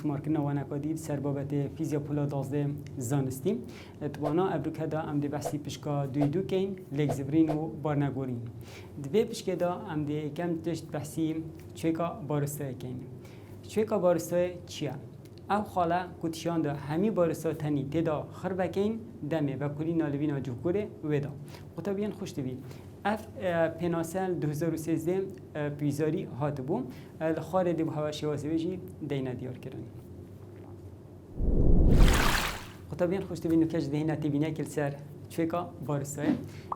شمارکردنا وانکادید سر بابت فیزیا پولا 12 زانستی توانا ابروکه دا ام دی بحثی پشکا دویدو کین لگزبرین و بارنگورین دوی پشکه دا ام دی کم تشت بحثی چویکا بارستای کین چویکا بارستای چیه؟ او خاله کتشان دا همی بارستا تنی تدا خربکین دمه و کلی نالوینا جوکوره ودا قطبیان خوش دوی اف پناسل 2013 پیزاری هات بو الخار دی بو شوازی وجی دینا دیار کردن قطبیان خوش دوی نکش دهینا تبینه کل سر چویکا بارستای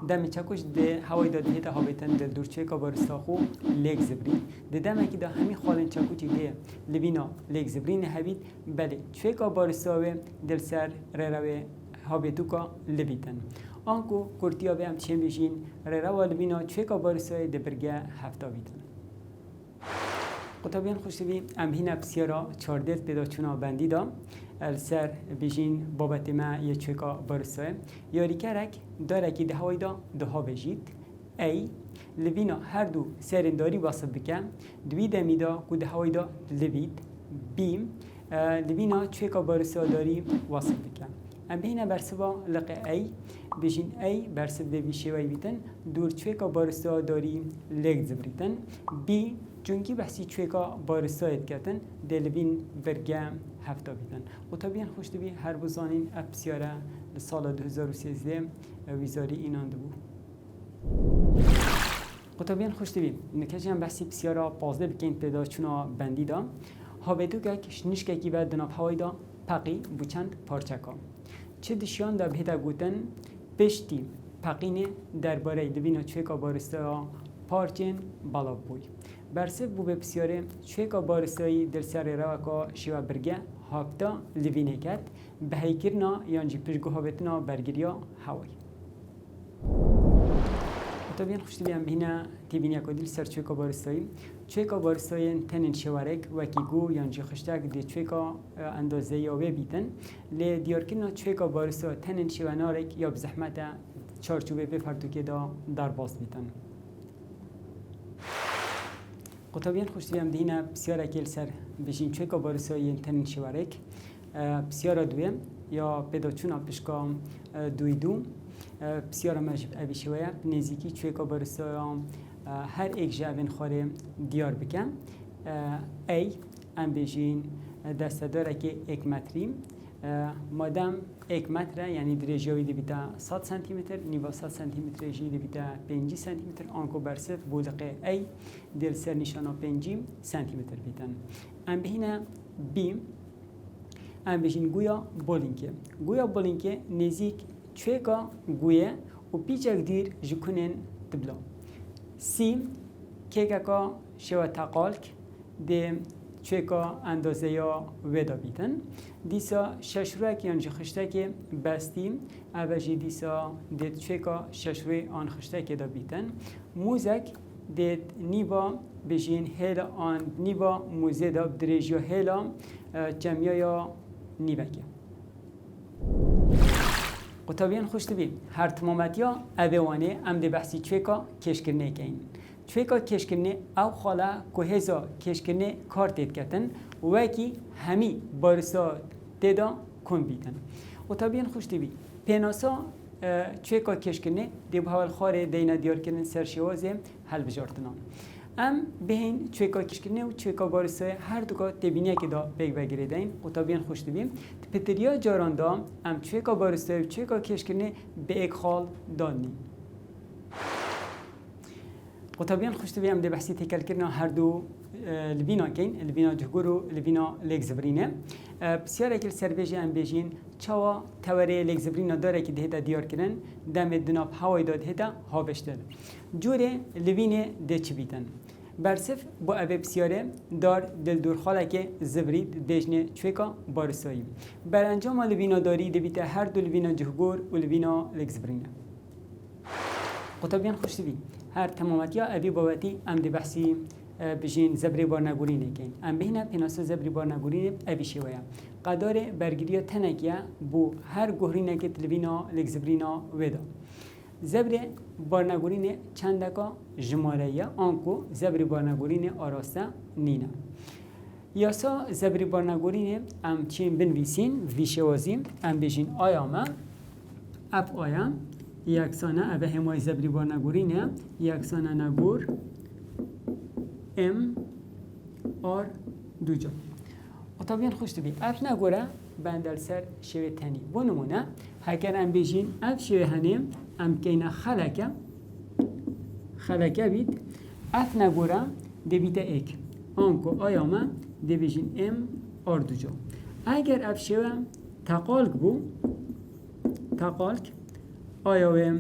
دم چکوش ده هوای داده هیتا هابتن در دور چویکا بارستا خو لیگ زبرین ده دم که ده همی خالن چکوچی ده لبینا لیگ زبرین هبید بله چویکا بارستاوه دل سر روه هابتو کا لبیتن آنکو کرتیا به هم چیم بشین روه لبینا چویکا بارستای ده برگه هفتا بیتن قطبیان خوش دوی ام هینا بسیارا 14 پیدا چونا بندی دا السر بیجین بابت ما یه چویکا بارستای یاری کرک داره که ده هوای دا ده ها بجید ای لبینا هر دو سرنداری واسط بکن دوی دمی دا که ده هوای دا لبید بیم لبینا چویکا بارستا داری واسط بکن ام بهینا برسوا لقه ای بیجین ای برسب به بیشوی بیتن دور چویکا بارستا داری لگ زبریتن بی چونکی بحثی چویکا بارستایت کردن دلبین برگم هفته بیدن و طبیعا خوش دوی هر بزانین اپسیاره سال 2013 ویزاری اینان دو و طبیعا خوش دوی نکجی هم بحثی بسیاره پازده بکن پیدا چونا بندی دا هاویدو که نشکه کی و دناب هوای دا پقی بو چند پارچکا چه دشیان دا بهده گوتن پشتی پقینه درباره دبینا چویکا بارستا پارچن بالا بوی برسه بو به بسیاره چویکا بارستایی در سر روکا شیوه برگه هافتا لوینه کرد به هیکرنا یانجی پشگو هاوتنا برگریا هوای طبعا خوشتی بیم بینه تیبینی اکادیل سر چویکا بارستایی چویکا بارستایی تنین شوارک وکیگو یانجی خشتک دی چویکا اندازه یاوه بیتن لی دیارکرنا چویکا بارستا تنین شوانارک یا بزحمت چارچوبه بفردو که دا در باز بیتن قطبیان خوشتی هم دهینا بسیار اکیل سر بشین چویکا بارستایی تنین شوارک بسیار دویم یا پیداچونا پشکا دویدو بسیار مجب اوی شویه نزیکی چویکا بارستایی هر ایک جاوین خواره دیار بکن ای ام بشین دسته داره که 1 متریم مادام 1 متر یعنی درجه‌ای دیتا 100 سانتی متر نیوا 100 سانتی متر جی دیتا 5 سانتی متر آنکو برسف بولقه ای دل سر نشانا 5 سانتی متر بیتن ام بهینا بیم ام بهین گویا بولینکه نزیک چویکا گویا و پیچک دیر جکنن تبلا سیم که شوا تقالک ده چویکا اندازه یا ودا بیتن دیسا ششروک یانجی خشتک بستیم اوجی دیسا دید چویکا ششروی آن خشتک دا بیتن موزک دید نیوا بجین هیلا آن نیوا موزه دا درجه هیلا جمعه یا نیوکه قطبیان خوشت بیم هر تمامتیا اوانه ام دی بحثی چویکا کشکرنه کین چویکا کشکرنه او خاله که هزا کشکرنه کار تید کتن و کی همی بارسا تیدا کن بیتن و طبیعا خوش دیوی پیناسا چویکا کشکرنه دیب حوال خاره دینا دیار کردن سرشوازه حل بجارتنان ام بهین چویکا کشکرنه و چویکا بارسا هر دوکا تبینیه که دا بیگ بگیره دین و طبیعا خوش دیویم پتریا جاران دا ام چویکا بارسا و چویکا کشکرنه به ایک خال دانی قطبیان خوشت بیم ده بحثی تکل کردن هر دو لبینا کین لبینا جهگور و لبینا لگزبرینه بسیار اکل سربیجی ام بیجین چوا توره لگزبرینا داره که دهتا دیار کردن دم دناب هوای داد هتا هاوشتل جوره لبینه ده چی بیتن برصف با اوه بسیاره دار دل دور خاله که زبرید دیجنه چویکا بارستایی بر انجام لبینا داری دبیته هر دو لبینا جهگور و لبینا لگزبرینه قطبیان خوشت بیم هر تمامتیا اوی بابتی ام دی بحثی بجین زبری بارنگورینه کن ام بهینه پیناسو زبری بارنگورینه اوی شویه قدار برگیریا تنکیه بو هر گهرینه که تلوینا لگزبرینا ویدا زبری بارنگورینه چندکا جماره آنکو زبری بارنگورینه آراسته نینه یاسا زبری بارنگورینه ام چین بنویسین ویشوازیم ام بجین آیا ما اف آیا یکسانه اوه همای زبری بارنگورینه یکسانه نگور ام آر دو جا و طبیعا خوش تو بی اف نگوره بندل سر شوه تنی بو نمونه هکر ام بجین اف شوه هنیم ام کینه خلکه بید اف نگوره دی بیده ایک آنکو آیا ما دی بجین ام آر دو جا اگر اف شوه تقالک بو تقالک آیا و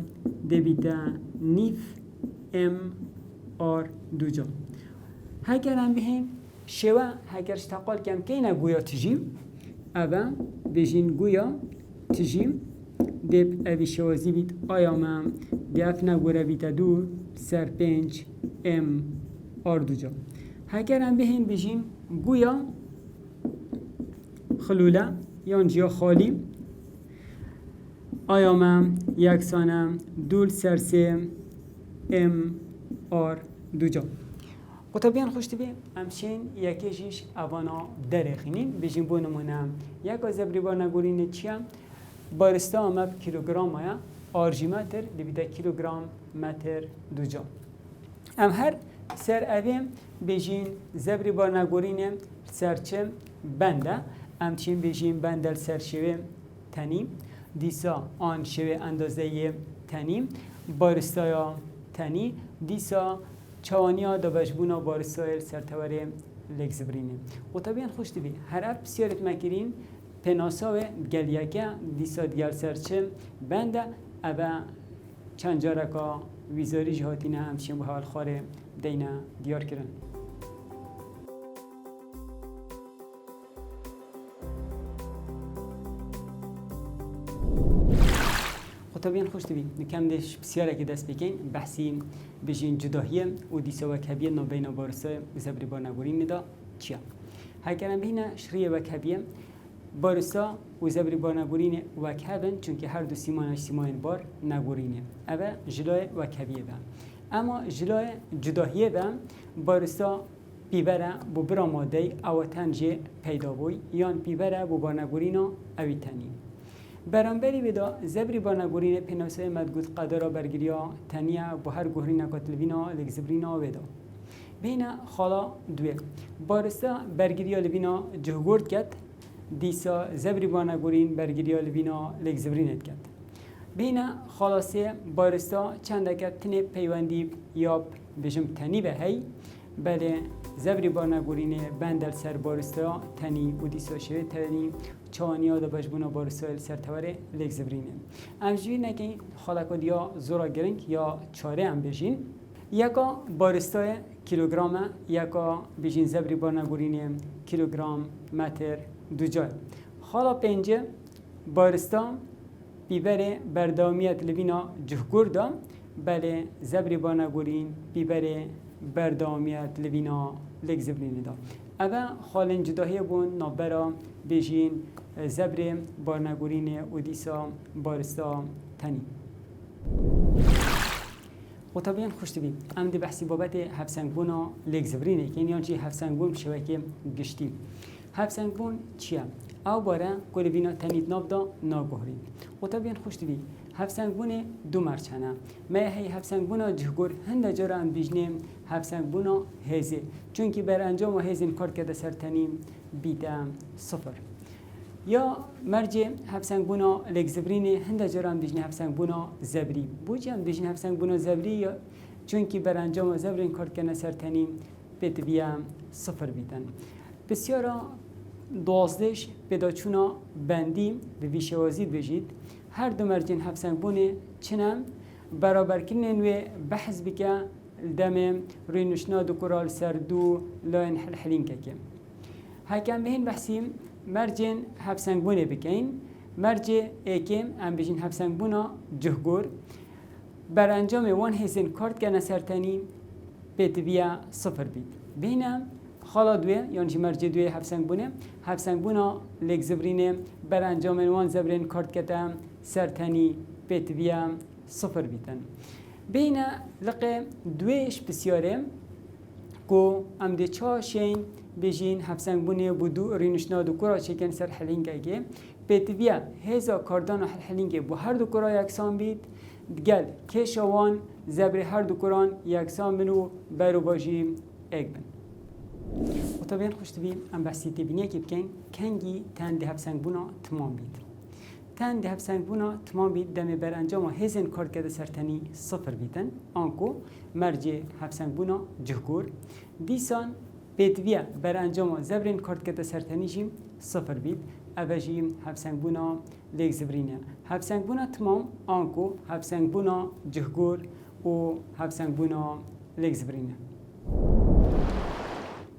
دی بیده نیف ام آر دو جا هکر ام بهین شوه هکرش تقال کم که اینه گویا تجیم اوه بجین گویا تجیم دیب اوی شوازی بید آیا ما دیف نگوره بیت دو سر 5 ام آر دو جا هکر هم بهین بجین گویا خلوله یان جیا خالی آیا ما یکسانه دول سر 3 ام آر دو جا قطبیان خوش تبی امشین یکیشیش اوانا درخینین بجین بو نمونه یک زبری بارنگورین چیه بارستا آمد کیلوگرام آیا آرژی متر دیویده کیلوگرام متر دو جا ام هر سر اویم بجین زبری بارنگورین سرچه بنده ام چین بجین بندل سر شوه تنیم دیسا آن شوه اندازه تنیم بارستا تنی دیسا چوانیا دا بجبونا بارسایل سرتواره لگزبرینه و طبیعا خوش تبی هر اپ بسیارت مکرین پناساوه گلیکه دیسا دیگر سرچه بنده اوه چند جارکا ویزاری جهاتینه همچین به حال خواره دینه دیار کرن طبیعا خوش تبی نکم دش بسیاره که دست بکن بحثی بجین جداهیه و دیسا و کبیه نابین بارسای زبری بارنگورین ندا چیه هکرم بینه شریه و کبیه بارسا و زبری بارنگورین و کبن چونکه هر دو سیمانش سیمان بار نگورینه اوه جلای و کبیه ده اما جلای جداهیه ده بارسا پیبره بو برا ماده او تنجه پیدا بوی یان پیبره بو بارنگورینا اوی تنی برانبری بدا زبری بارنگورین پناسای مدگود قدرا برگیریا تنیا با هر گوهری نکاتلوینا لگزبرینا ودا بینا خالا دوی بارستا برگیریا لوینا جهگورد کد دیسا زبری بارنگورین برگیریا لوینا لگزبرینت کد بینا خلاصه بارستا چند کد تنه پیوندی یاب بجم تنی به هی بله زبری بارنگورین بندل سر بارستا تنی و دیسا شوه تنی چوانیا دا بجبونا بارسایل سرتواره لگزبرینه امجوی نکن خالکو دیا زورا گرنگ یا چاره هم بجین یکا بارستای کیلوگرام یکا بجین زبری بارنگورین کیلوگرام متر دو جای خالا پنجه بارستا بیبره بردامیت لبینا جهگور دا بله زبری بارنگورین بیبره بردامیت لبینا لگزبرینه دا اوه خالن جداهی بون نابرا بجین زبر بارنگورین اودیسا بارستا تنی و طبیعا خوش تبی ام دی بحثی بابت هفسنگبونا لگزبرینه که یعنی چی هفسنگبون شوکه گشتی هفسنگبون چیه؟ او باره کل بینا تنید ناب دا ناگهرین و طبیعا خوش تبی هفسنگبون دو مرچنه ما هی هفسنگبونا جهگور هنده جارا ام بیجنه هفسنگبونا هزه چونکی بر انجام و هزین کار کده سرتنیم بیده صفر یا مرجع هفسنگبونا لگزبرینه هنده جارا ام بیجنه هفسنگبونا زبری بوجه ام بیجنه هفسنگبونا زبری چونکی بر انجام و زبرین کار کده سرتنیم بیت بیا صفر بیدن بسیارا دوازدش پیداچونا بندی به ویشوازی بجید هر دو مرجع هفسنگبونه چنم برابر کنن و بحث بکه دم روی نشنا دو کرال سر دو لاین حلین که هکم بهین بحثیم مرجع هفسنگبونه بکن مرجع ایکم ام بجین هفسنگبونا جهگور بر انجام وان هزین کارت که نسرتنی بیت بیا صفر بید بینم خالا دوی یعنی مرجع دوی هفسنگبونا لگزبرینه بر انجام وان زبرین کارت که سرتنی بیت بیا صفر بیتن بین لقه دویش بسیاره کو ام دی چاشین بجین هفسنگ بونه بودو رینشنا دو کرا چکن سر حلینگ اگه پیتویا هزا کاردان و حلینگ بو هر دو کرا یکسان بید گل کشوان زبر هر دو کران یکسان بنو برو باجی اگ بن و طبعا خوشتوی ام بحثی تبینیه که بکن کنگی تند هفسنگ بونا تمام بید تند هفسنگ بونا تمام بید دم بر انجام هزن کار کرده سرتنی صفر بیتن آنکو مرجع هفسنگ بونا جهگور دیسان پیتویا بر انجام زبرین کار کرده سرتنی جیم صفر بید اوجیم هفسنگ بونا لیک زبرینه هفسنگ بونا تمام آنکو هفسنگ بونا جهگور و هفسنگ بونا لیک زبرینه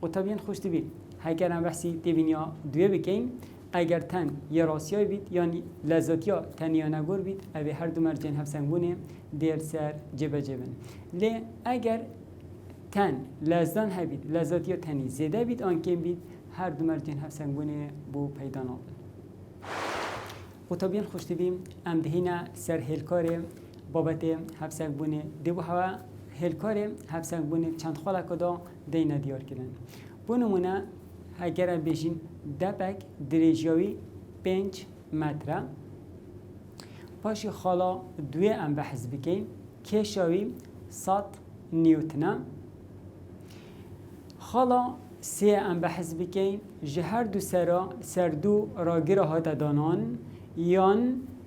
و طبعا خوش دوید اگر هم بحثی تبینیا دوی بکن اگر تن یا راسیای بید یعنی لذاتیا تن یا نگور بید اوی هر دو مرجین هفسنگ بونه دیر سر جبه جبن لی اگر تن لذدان هبید لذاتیا تنی زیده بید آنکن بید هر دو مرجین هفسنگ بونه بو پیدا نابن و طبعا خوش دویم ام دهینا سر هلکار بابت هفسنگ بونه دیو هوا هلکار هفسنگ بونه چند خاله کدا دینا دیار کردن بو نمونه اگر بیشین دپک دریجیاوی 5 متره پاشی خالا دوی ام بحث بکن کشاوی 100 نیوتنه خالا 3 ام بحث بکن جهر دو سر دو راگر هات دانان یان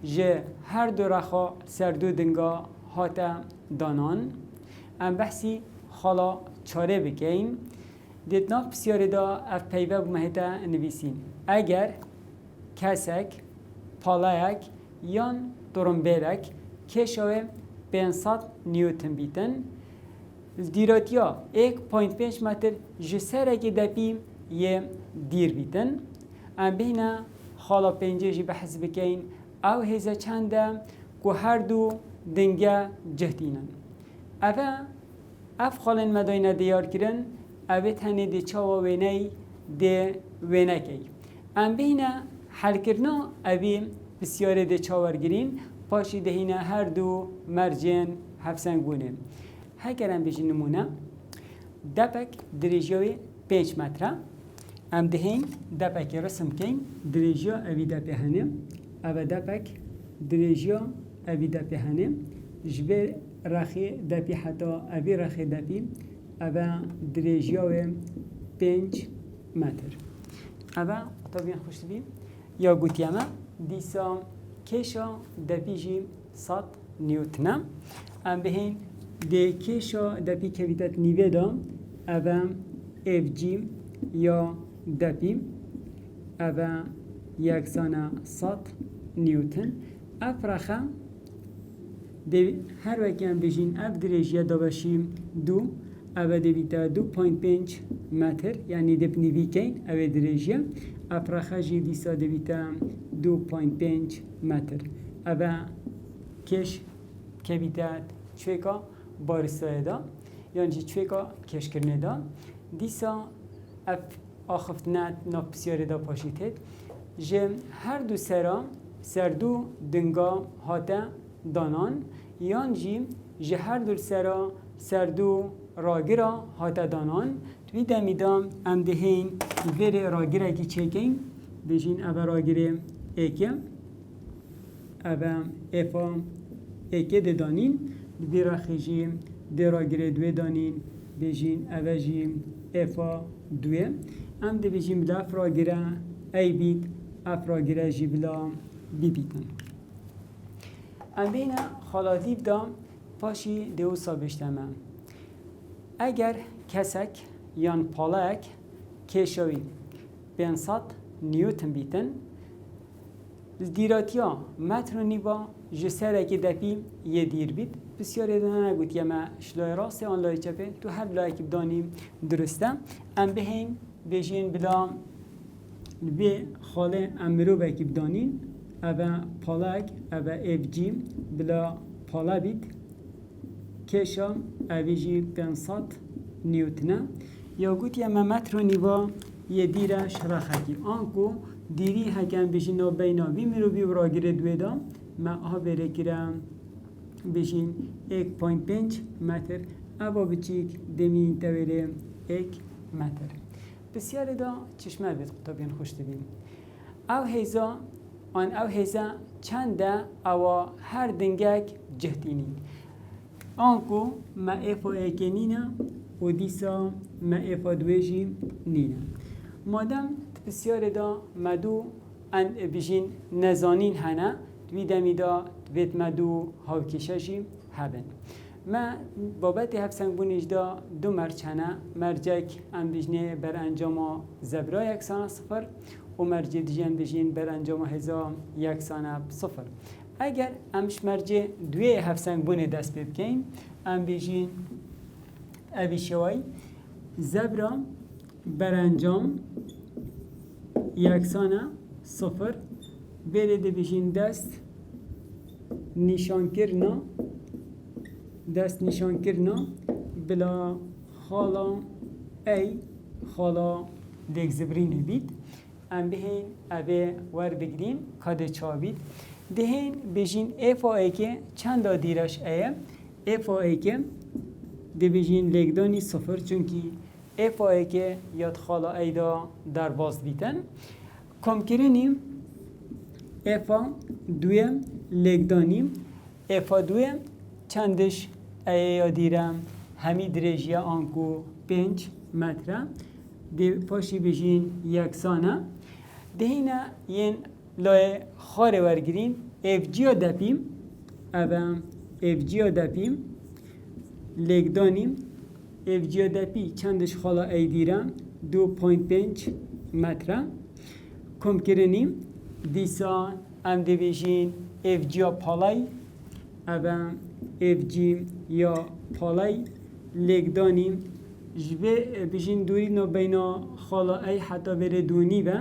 جه هر دو رخا سر دو دنگا هات دانان ام بحثی خالا 4 بکن دیت ناف بسیاری دا اف پیوه بمهتا نویسین اگر کسک پالایک یان درنبیرک کشاوه 500 نیوتن بیتن دیراتیا 1.5 متر جسرکی دپی یه دیر بیتن ام بینه خالا 5 جی بحث بکین او هزا چنده که هر دو دنگه جهدینن اوه اف خالن مداینه دیار کرن اوه هنه دی چاوا وینه دی وینه کی ام بینه حل کرنا اوه بسیاره دی چاور گرین پاشی دهینه هر دو مرجین هفسنگ بونه هکرم بیشی نمونه دپک دریجیوی 5 متره ام دهین دپک رسم کن دریجیا اوی دپی هنه اوه دپک دریجیا اوی دپی هنه جبه رخی دپی حتی اوی رخی دپی اوه دریجیوی 5 متر اوه طبعا خوش بیم یا گوتیمه دیسا کشا دپیجی 100 نیوتنه ام بهین دی کشا دپی کویتت نیوه دا اوه اف جی یا دپی اوه یکسانه 100 نیوتن اف رخه هر وکی هم بجین اف دریجیه دا باشیم 2 اوه دویتا 2.5 متر یعنی دپ نیوی کن اوه دریجیه اف رخه جی دیسا دویتا 2.5 متر اوه کش کویتت چویکا بارستای دا یعنی چویکا کش کرنه دا دیسا اف آخفتنت ناپسیاره دا پاشیتید جه هر دو سر دو دنگا هاته دانان یان جه هر دو سر دو راگرا هاته دانان توی دمیدام ام دهین ویر راگره کی چکین بجین اوه راگره ایکه اوه افا ایکه دانین دی راخیجی دی راگره دوی دانین بجین اوه جی افا دوی ام دی بجین بلا افراگره ای بید افراگره جی بلا بی بیتن ام بین خالاتیب دا پاشی دیو سابشتمه اگر کسک یان پالک کشوی 500 نیوتن بیتن دیراتیا متر و نیوا جسره که دپی یه دیر بید بسیاری دانه نگوت یه ما شلای راسته آن لای چپه تو هر لای که بدانیم درسته ام بهین بجین بلا به خاله امرو با که بدانین اوه پالک اوه اف جی بلا پالا بید کشا اوه جی 500 نیوتنه یا گوت یه ما متر و نیوا یه دیرش رخکی آنکو دیری هکن بشین و بینا بی مرو بی براگیره دوی دا ما ها بره گیرم بشین 1.5 متر اوه بچیک دمین تویره 1 متر بسیار دا چشمه بید قطبین خوش بیم. او هیزا آن او هیزا چنده او هر دنگک جهتینی. آنکو ما افا ایکی نینا و دیسا ما افا دویجی نینا. مادم بسیار دا مدو ان بجین نزانین هنه دوی دمی دا دوید مدو هاوکششی هبن. ما بابت هفسنگ بونیش دا دو مرج هنه مرجک ام بجنه بر انجام زبرا 1.0 و مرج دیجه ام بجین بر انجام هزا 1.0. اگر امش مرج دوی هفسنگ بونه دست بکن ام بجین اوی شوی زبرا بر انجام 1.0 برید بجین دست نشان کرنا دست نشان کرنا بلا خالا ای خالا دیگ زبرین بید ام بهین اوه ور بگیریم کاده چا بید دهین بجین افا ای که چند دیرش ایه افا ای که ده بجین لگدانی 0 چونکی افا ای که یاد خالا ای دا در باز بیتن کم کرنیم افا دویم لگدانیم افا دویم چندش ای دیرم همی درجه آنکو 5 متره دی پاشی بجین 1 دهینا ین لای خاره ورگرین اف جیو دپیم اوام اف جیو دپیم لگدانیم اف جیو دپی چندش خالا ای دیرم 2.5 متره کم کرنیم دیسا ام دی بجین اف جیو پالای اوام اف جی یا پالای لگدانیم جبه بجین دوری نو بینا خالا ای حتی بره دونی و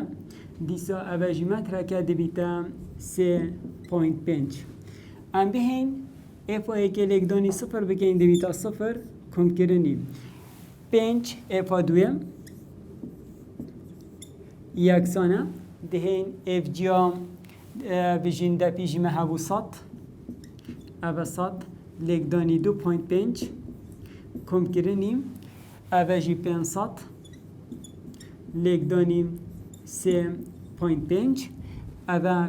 دیسا اوجی متر که دبیتا 3.5 ام بهین اف ای که لگدانی 0 بگین دبیتا 0 کم کرنیم 5 اف دویم 1 دهین اف جیام بجین دپی جمه هبو سات اوه سات لگدانی 2.5 کم کرنیم اوجی 500 لگدانیم 3.5 اوه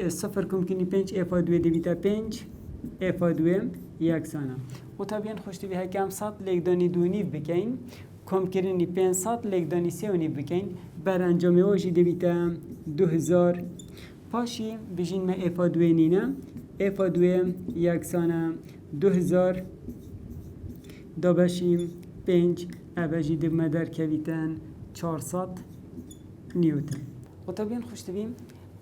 0 کم کنی 5 اف دوی دیویتا 5 اف دویم 1 و طبیعا خوشتی به هکم 100 لگدانی دونی بکن کم کرنی 500 لگدانی 3 بکن بر انجام واجی دیویتا 2000 پاشی بجین ما اف دوی نینه اف دویم 1 2000 دابشیم 5 اوجی دو مدر کویتن 400 نیوتن و طبیعا خوشت بیم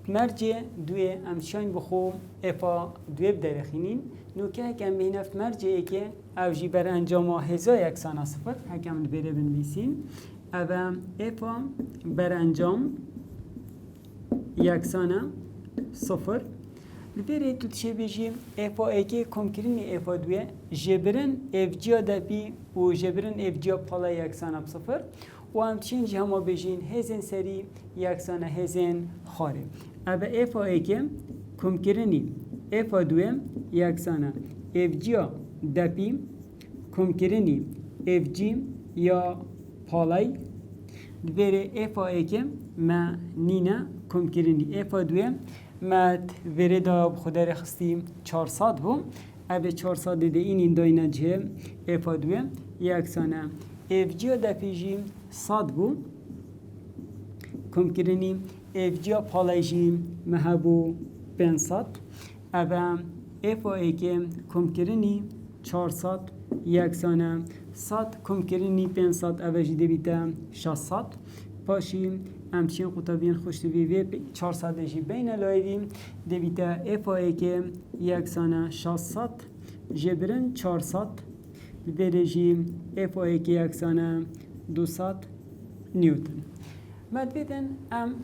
مرجع دوی امشاین بخو افا دوی بدرخینین نوکه هکم بینفت مرجعی که اوجی بر انجام 1100 هکم بره بنویسین اوه افا بر انجام 100 لبره تو تشه بجیم افا ایکی کم کرنی افا دوی جبرن اف جیا دبی و جبرن اف جیا پالا 100 و همچنین جهما بجین هزین سری 100 هزین خاره اوه افا ایکی کم کرنی افا دوی 100 اف جیا دبی کم کرنی اف جی یا پالای لبره افا ایکی ما نینا کم کرنی افا دوی مد وردا خدا رخستیم 400 بوم اوه 400 ده این داینا جه افا دویم 1 اف جیا دپیجیم 100 بوم کم کرنیم اف جیا پالایجیم مهبو 500 اوه افا ایکه کم کرنی 400 1 100 کم کرنی 500 اوه جده بیتا 600 پاشیم همچین قطبین خوشت بیوی 400 جی بین لایدیم دویتا افا ای که 600 جبرن 400 برجیم افا ای که 200 نیوتن مدویدن ام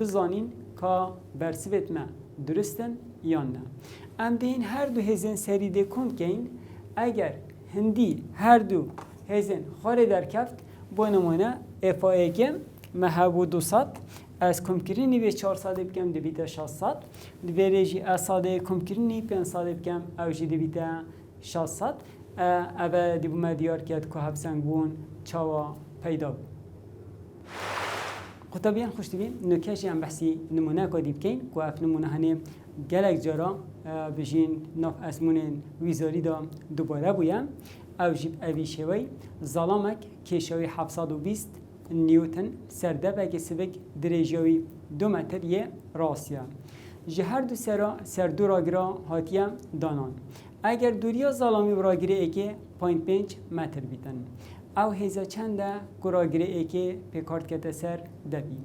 بزانین که برسویت ما درستن یا نه ام دین هر دو هزین سری ده کن کن اگر هندی هر دو هزین خاره در کفت با نمونه افا ای که محبو 200 از کم کرینی به 400 بکم دویتا 600 دویرجی اصاده کم کرینی 500 بکم اوجی دویتا 600 اوه دیبو مدیار کرد که هفسنگون چاوا پیدا بود قطبیان خوشتبی نکشی هم بحثی نمونه کدی بکن که اف نمونه هنی گلک جارا بجین ناف اسمون ویزاری دا دوباره بویم او جیب اوی شوی ظلامک کشوی 720 نیوتن سردبک سبک درجوی 2 متر یه راسیه جهر دو سر دو راگرا هاتیه دانان اگر دوریا ظلامی راگیره ایکه 0.5 متر بیتن او هیزا چنده که راگیره ایکه پیکارد کتا سر دبی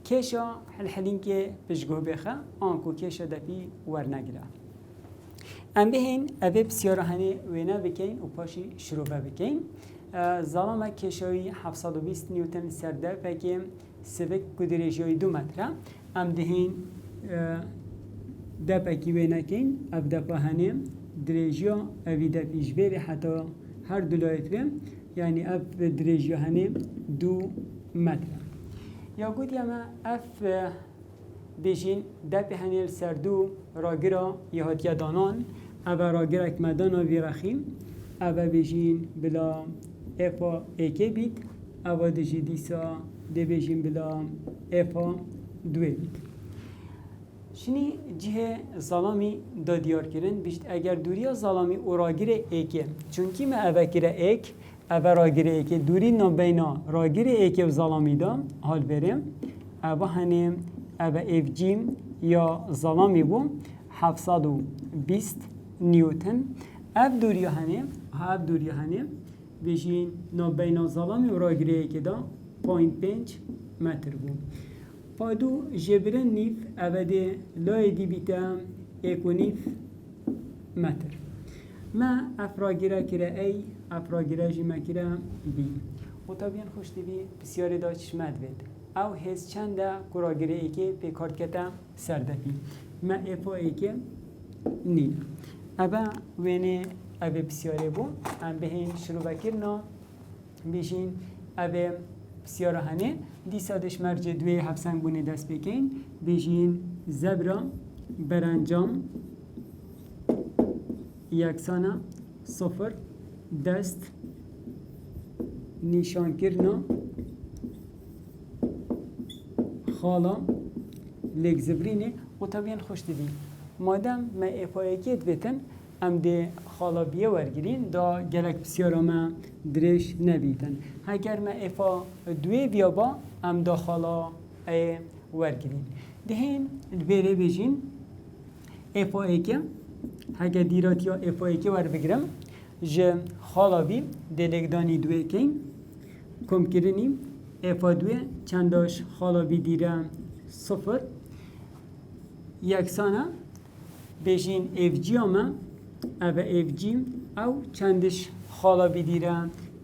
کشا حلحلین که پشگوه بخه آنکو کشا دبی ورنگره ام بهین اوه بسیاره هنه وینا بکین و پاشی شروع بکین ظلام کشوی 720 نیوتن سرده پکیم سبک کدریجوی 2 متره ام دهین دپکی وینا کین اب دپا هنه درجه اوی دپیش بری حتی هر دلایت بیم یعنی اب درجه هنه 2 متره یا گوتی اما اف بیشین دپی هنه سر دو راگرا یهاتیا دانان اوه راگرا اکمدانا وی رخیم اوه بیشین بلا افا ایکه بید اوه دجی دیسا دی بیشین بلا افا دوی بید شنی جه ظلامی دا دیار کرن بیشت اگر دوریا ظلامی او راگیر ایکه چونکی ما اوه کره ایک اوه راگیر ایکه دوری نابینا راگیر ایکه و ظلامی دا حال بریم اوه هنیم اوه ایف جیم یا ظلامی بو 720 نیوتن اف دوریا هنیم بیشین نابینا ظلامی و راگیر ایکه دا 0.5 متر بو پادو جبرن نیف اوده لای دی بیتا 1.5 متر ما افراگیره کرا ای افراگیره جیمه کرا بی و طبیعا خوشتی بی بسیاری دا چشمت بید او هز چنده کراگیره ای که پیکارد کتا سرده بی ما افا ای که نینه اوه وینه اوه بسیاری بو ام بهین شروع بکرنا بیشین اوه بسیاره هنه دیسادش مرج دوی هفسنگ بونه دست بکن بیشین زبرا برانجام یکسانه 0 دست نیشان کرنا خالا لیک زبرینه و طبیعا خوش دیدی مادم ما افایکیت بیتن ام ده خالا بیه ورگرین دا گلک بسیارا ما درش نبیتن اگر ما افا دوی بیا با ام دا خالا ای ورگرین دهین البیره بیجین افا ایکه اگر دیرات یا افا ایکه ور بگرم جه خالا بی دلگدانی دوی کن کم کرنیم افا دوی چنداش خالا بی دیره 0 یکسانه بیجین اف جی آمه او اف جیم او چندش خالا بیدیره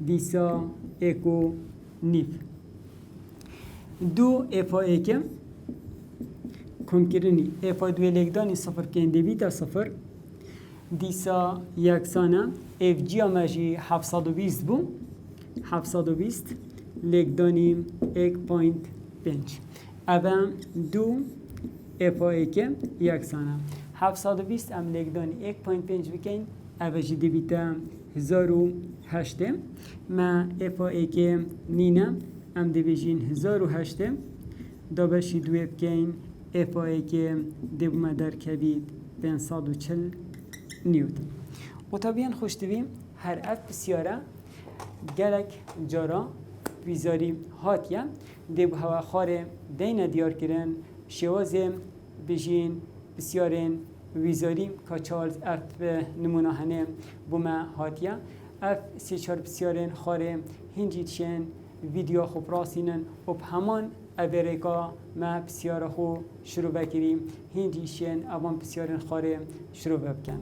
دیسا اکو نیف دو افا ایکه کم کرنی افا دوی لگدانی 0 کنده بی تا 0 دیسا یکسانه اف جی آمجی 720 بو 720 لگدانی 1.5 او دو افا ایکه یکسانه 720 ام لگدانی 1.5 بکن اوجی دی بیتا 1008 ما افا ایکه نینه ام دی بیجین 1008 دابشی دوی بکن افا ایکه دی بوما در کبید 540 نیوتن و طبیعا خوش دویم هر اف بسیاره گلک جارا ویزاری هاتیه دی بو هوا خاره دین دیار کرن شوازم بیجین بسیارین ویزاریم که چارلز اف نمونه هنه بوما هاتیه اف 3-4 بسیارین خاره هنجیتشن ویدیو خوب راسینن و همان اوریکا ما بسیار خو شروع بکریم هنجیتشن اوان بسیارین خاره شروع بکن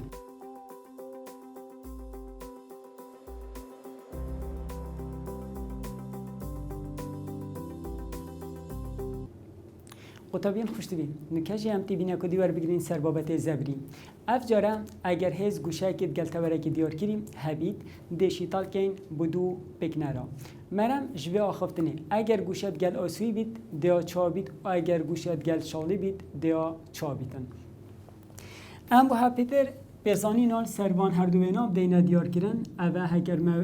و طبیعا خوش دویم نکجی هم تیبینه که دیوار بگیرین سر بابت زبری اف جاره اگر هز گوشه که گلتا وره که دیار کریم هبید دیشیتال کن بدو بکنارا مرم جوه آخفتنه اگر گوشت گل آسوی بید دیا چا بید و اگر گوشت گل شالی بید دیا چا بیدن ام با هپیتر بزانی نال سربان هر دو بیناب دینا دیار کرن اوه اگر ما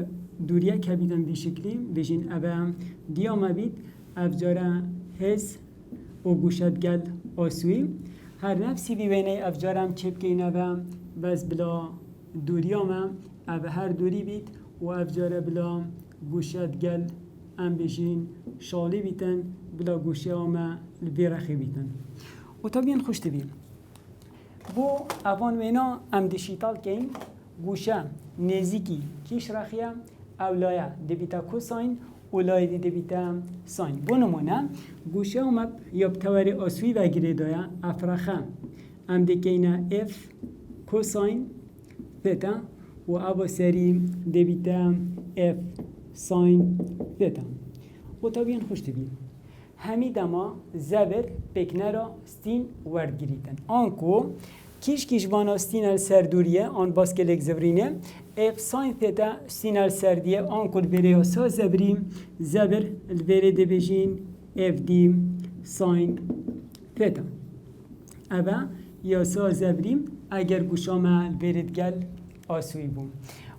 دوریه که بیدن دی شکلی بجین اوه دیا ما بید اف جاره هز و گوشت گل آسوی هر نفسی بیوینه افجارم چپ که اینه بس بلا دوریام او هر دوری بید و افجاره بلا گوشت گل ام بشین شالی بیتن بلا گوشه آمه البیرخی بیتن و تا بیان خوشت بیم بو اوان وینا ام دشیتال که این گوشه نزیکی کیش رخیه اولایه دبیتا کوساین اولای دی دبیتا ساین بو نمونه گوشه آمه یا بتواری آسوی وگیره دایا افرخه ام دکینه اف کوساین ثتا و ابا سری دبیتا اف ساین ثتا و تا بیان خوشت بیم همی دما زبر بکنه را ستین ورد گریتن آنکو کیش وانا ستین السردوریه آن باس که لگ زبرینه اف ساین ثتا ستین السردیه آنکو الویره یاسا زبریم زبر الویره دبیجین اف دی ساین ثتا اوه یاسا زبریم اگر گوشامه الویره دگل آسوی بوم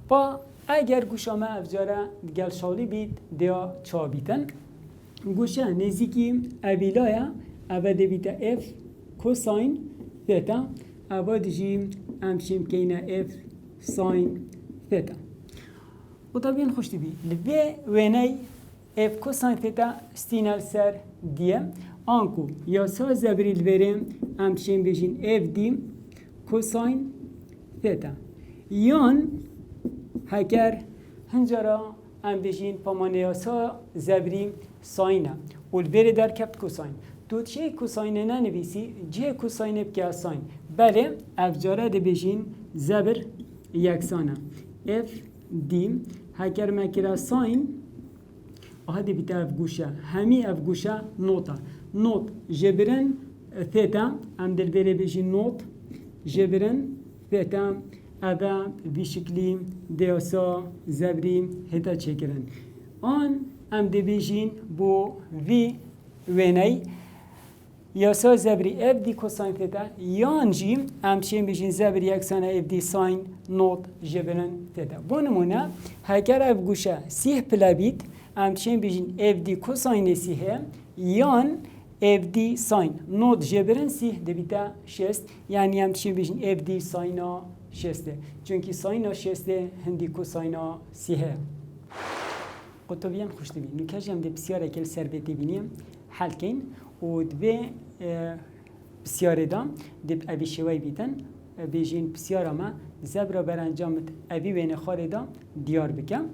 با اگر گوشامه افجاره دگل شالی بید دیا چا بیتن گوشه نزیکی اویلایا اوه دبیتا اف کوساین ثتا اوه دجیم امشیم کینه اف ساین ثتا و طبیعا خوشتی بی لبه وینه اف کوساین ثتا ستینال سر دیه آنکو یا سا زبری الوریم امشیم بجین اف دی کوساین ثتا یان هکر هنجارا ام بجین پامانه یا سا زبریم ساینه والبری در کبت کوساین تو چه کوساینه ننویسی جه کوساینه بکه ساین بله افجاره ده بجین زبر یکسانه اف دیم هکر مکره ساین آها ده بیتا اف گوشه همی اف گوشه نوتا نوت جبرن ثتا ام دل بری بجین نوت جبرن ثتا ادا بی شکلی دیاسا زبریم هتا چکرن آن ام دی بیجین بو وی وینی یاسا زبری اف دی کوساین ثتا یان جیم ام چیم بیجین زبری یکسانه اف دی ساین نوت جبرن ثتا بو نمونه هکر اف گوشه سیه پلابید ام چیم بیجین اف دی کوساین سیه یان اف دی ساین نوت جبرن سیه دبیتا شست یعنی ام چیم بیجین اف دی ساینا شسته چونکی ساینا شسته هندی کوساینا سیه قطبیان خوشتی بین نکاش هم ده بسیاره کل سربتی بینیم حل کن و دبه بسیاره دام دب اوی شوی بیتن بیجین بسیاره ما زبرا برانجامت اوی وین خاره دام دیار بکم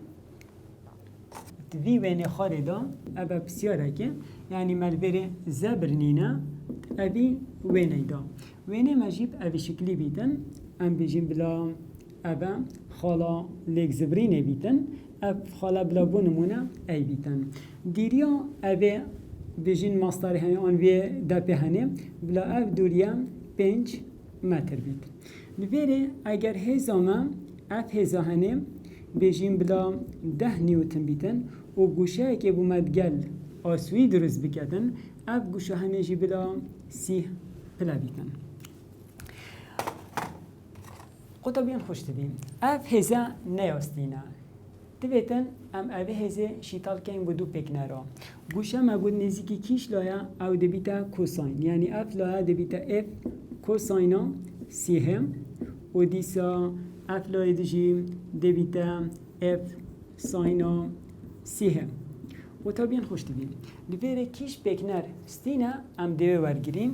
دوی وین خاره دام اوی بسیاره که یعنی ملبره زبر نینه اوی وینه دام وینه مجیب اوی شکلی بیتن ام بیجین بلا اوی خالا لیک زبرینه بیتن اف خاله بلا بو نمونه ای بیتن دیریا اوه بجین ماستاری همی آنوی دپه هنه بلا اف دوریا 5 متر بید لبیره اگر هزامه اف هزا هنه بجین بلا 10 نیوتن بیتن و گوشه که بومدگل آسوی درست بکتن اف گوشه هنه جی بلا 30 پلا بیتن قطبیان خوشت بیم اف هزا نیاستینه دویتن ام اوه هزه شیطال که این بودو پکنه را گوشه ما بود نزیکی کیش لایا او دبیتا کوساین یعنی اف لایا دبیتا اف کوساینا سیهم و دیسا اف لایا دجیم دبیتا اف ساینا سیهم و تا بیان خوشت بیم دویره کیش پکنر ستینه ام دوی ورگرین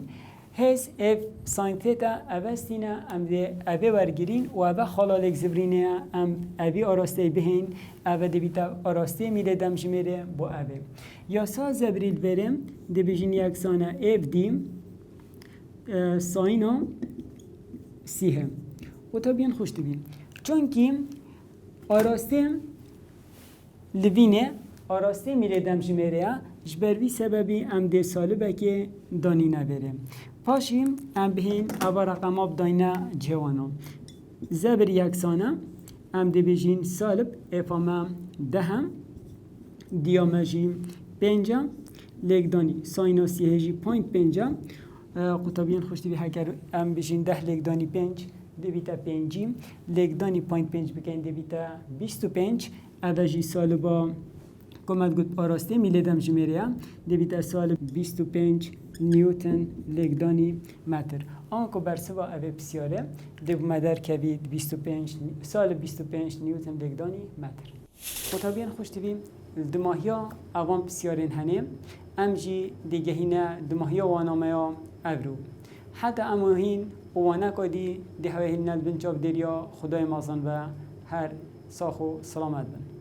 هز اف ساین ثتا اوستینا ام ده اوه ورگرین و اوه خلالک زبرینه ام اوه آراسته بهین اوه دبیتا آراسته میره دم جمیره با اوه یا سا زبریل برم دبیجین یکسانه اف دیم ساینا سیهم و تا بیان خوشت بیم چون که آراسته لبینه آراسته میره دم جمیره جبروی سببی ام ده سالبه که دانی نبره پاشیم ام بهین اول رقم آب داینا جوانا زبر یکسانه ام ده بجین سالب افامه دهم دیامجی پنجا لگدانی سایناسی هجی پوینت پنجا قطبیان خوشتی به هکر ام بجین 10 لگدانی پنج دویتا پنجی لگدانی پوینت پنج بکن دویتا 25 اوجی سالبا کمت گفت پاراسته میلیدم جمیره دویت سال 25 نیوتن لگدانی متر آنکو برسوا اوه بسیاره دو مدر کوید 25 نیوتن لگدانی متر خطابیان خوش دویم دماهیا اوان بسیارین هنه امجی دیگه هینه دماهیا وانامیا اورو حتی اموهین وانا کدی ده هوه هین نلبن چاک دریا خدای مازن و هر ساخو سلامت بن